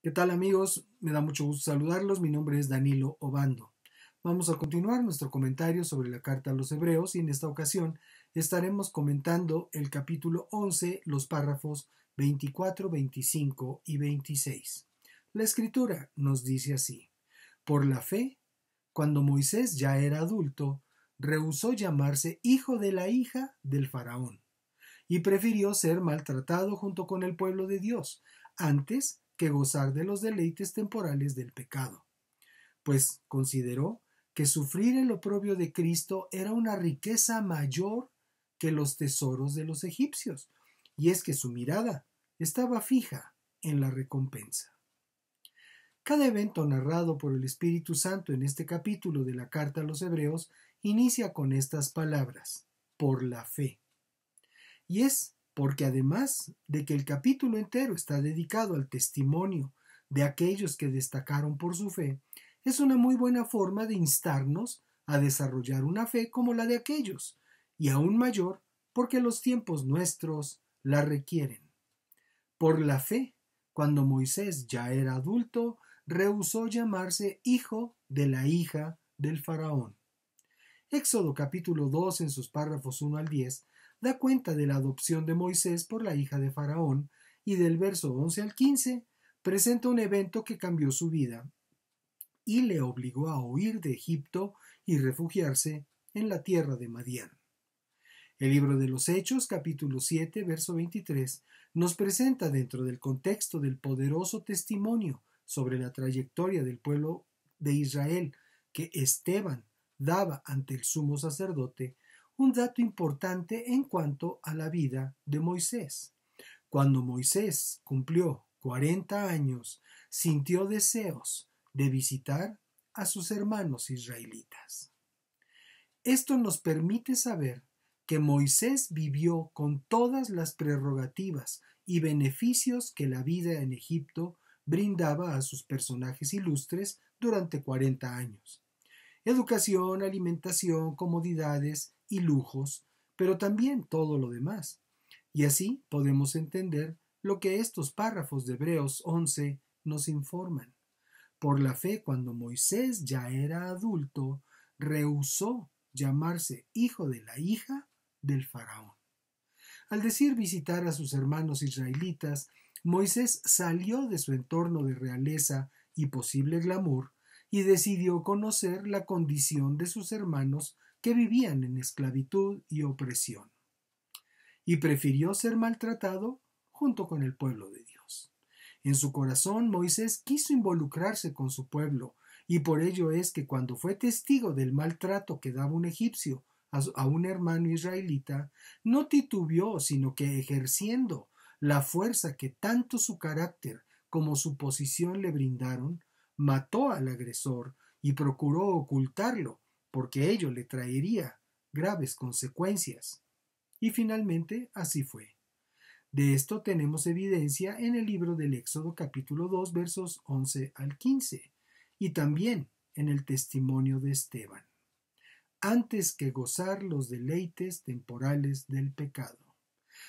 ¿Qué tal amigos? Me da mucho gusto saludarlos. Mi nombre es Danilo Obando. Vamos a continuar nuestro comentario sobre la carta a los Hebreos y en esta ocasión estaremos comentando el capítulo 11, los párrafos 24, 25 y 26. La escritura nos dice así: por la fe, cuando Moisés ya era adulto, rehusó llamarse hijo de la hija del faraón y prefirió ser maltratado junto con el pueblo de Dios antes que gozar de los deleites temporales del pecado, pues consideró que sufrir el oprobio de Cristo era una riqueza mayor que los tesoros de los egipcios, y es que su mirada estaba fija en la recompensa. Cada evento narrado por el Espíritu Santo en este capítulo de la carta a los Hebreos inicia con estas palabras: por la fe. Y es porque además de que el capítulo entero está dedicado al testimonio de aquellos que destacaron por su fe, es una muy buena forma de instarnos a desarrollar una fe como la de aquellos, y aún mayor porque los tiempos nuestros la requieren. Por la fe, cuando Moisés ya era adulto, rehusó llamarse hijo de la hija del faraón. Éxodo capítulo 2 en sus párrafos 1 al 10 da cuenta de la adopción de Moisés por la hija de Faraón y del verso 11 al 15 presenta un evento que cambió su vida y le obligó a huir de Egipto y refugiarse en la tierra de Madián. El libro de los Hechos, capítulo 7, verso 23, nos presenta dentro del contexto del poderoso testimonio sobre la trayectoria del pueblo de Israel que Esteban daba ante el sumo sacerdote, un dato importante en cuanto a la vida de Moisés. Cuando Moisés cumplió 40 años, sintió deseos de visitar a sus hermanos israelitas. Esto nos permite saber que Moisés vivió con todas las prerrogativas y beneficios que la vida en Egipto brindaba a sus personajes ilustres durante 40 años. Educación, alimentación, comodidades y lujos, pero también todo lo demás. Y así podemos entender lo que estos párrafos de Hebreos 11 nos informan. Por la fe, cuando Moisés ya era adulto, rehusó llamarse hijo de la hija del faraón. Al decir visitar a sus hermanos israelitas, Moisés salió de su entorno de realeza y posible glamour y decidió conocer la condición de sus hermanos que vivían en esclavitud y opresión. Y prefirió ser maltratado junto con el pueblo de Dios. En su corazón Moisés quiso involucrarse con su pueblo, y por ello es que cuando fue testigo del maltrato que daba un egipcio a un hermano israelita, no titubeó, sino que ejerciendo la fuerza que tanto su carácter como su posición le brindaron, mató al agresor y procuró ocultarlo, porque ello le traería graves consecuencias. Y finalmente así fue. De esto tenemos evidencia en el libro del Éxodo capítulo 2 versos 11 al 15 y también en el testimonio de Esteban, antes que gozar los deleites temporales del pecado.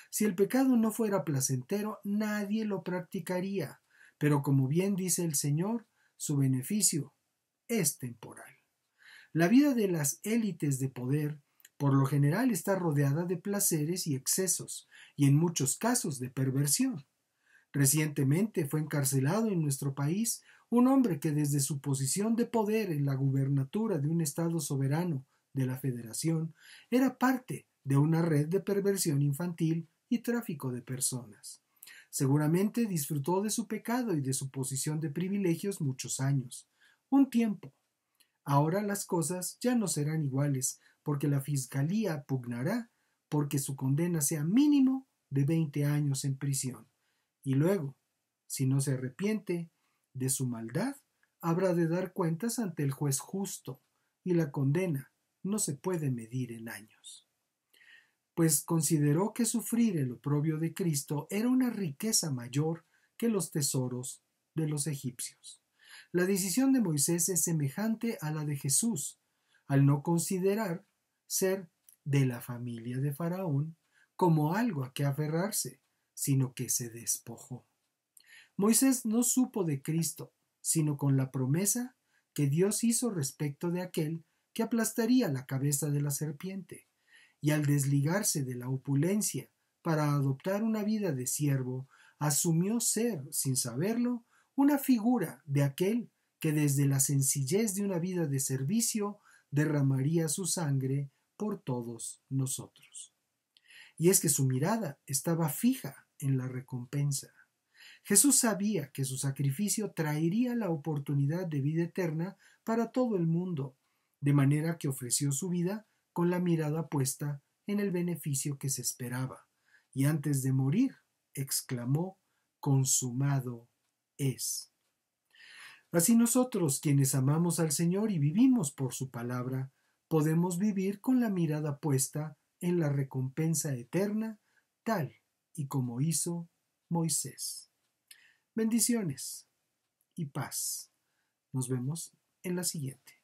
Si el pecado no fuera placentero, nadie lo practicaría, pero como bien dice el Señor, su beneficio es temporal. La vida de las élites de poder por lo general está rodeada de placeres y excesos, y en muchos casos de perversión. Recientemente fue encarcelado en nuestro país un hombre que desde su posición de poder en la gubernatura de un estado soberano de la Federación era parte de una red de perversión infantil y tráfico de personas. Seguramente disfrutó de su pecado y de su posición de privilegios muchos años, un tiempo. Ahora las cosas ya no serán iguales, porque la Fiscalía pugnará porque su condena sea mínimo de 20 años en prisión. Y luego, si no se arrepiente de su maldad, habrá de dar cuentas ante el juez justo, y la condena no se puede medir en años. Pues consideró que sufrir el oprobio de Cristo era una riqueza mayor que los tesoros de los egipcios. La decisión de Moisés es semejante a la de Jesús, al no considerar ser de la familia de Faraón como algo a que aferrarse, sino que se despojó. Moisés no supo de Cristo, sino con la promesa que Dios hizo respecto de aquel que aplastaría la cabeza de la serpiente, y al desligarse de la opulencia para adoptar una vida de siervo, asumió ser, sin saberlo, una figura de aquel que desde la sencillez de una vida de servicio derramaría su sangre por todos nosotros. Y es que su mirada estaba fija en la recompensa. Jesús sabía que su sacrificio traería la oportunidad de vida eterna para todo el mundo, de manera que ofreció su vida con la mirada puesta en el beneficio que se esperaba, y antes de morir exclamó: consumado es. Así nosotros, quienes amamos al Señor y vivimos por su palabra, podemos vivir con la mirada puesta en la recompensa eterna, tal y como hizo Moisés. Bendiciones y paz. Nos vemos en la siguiente.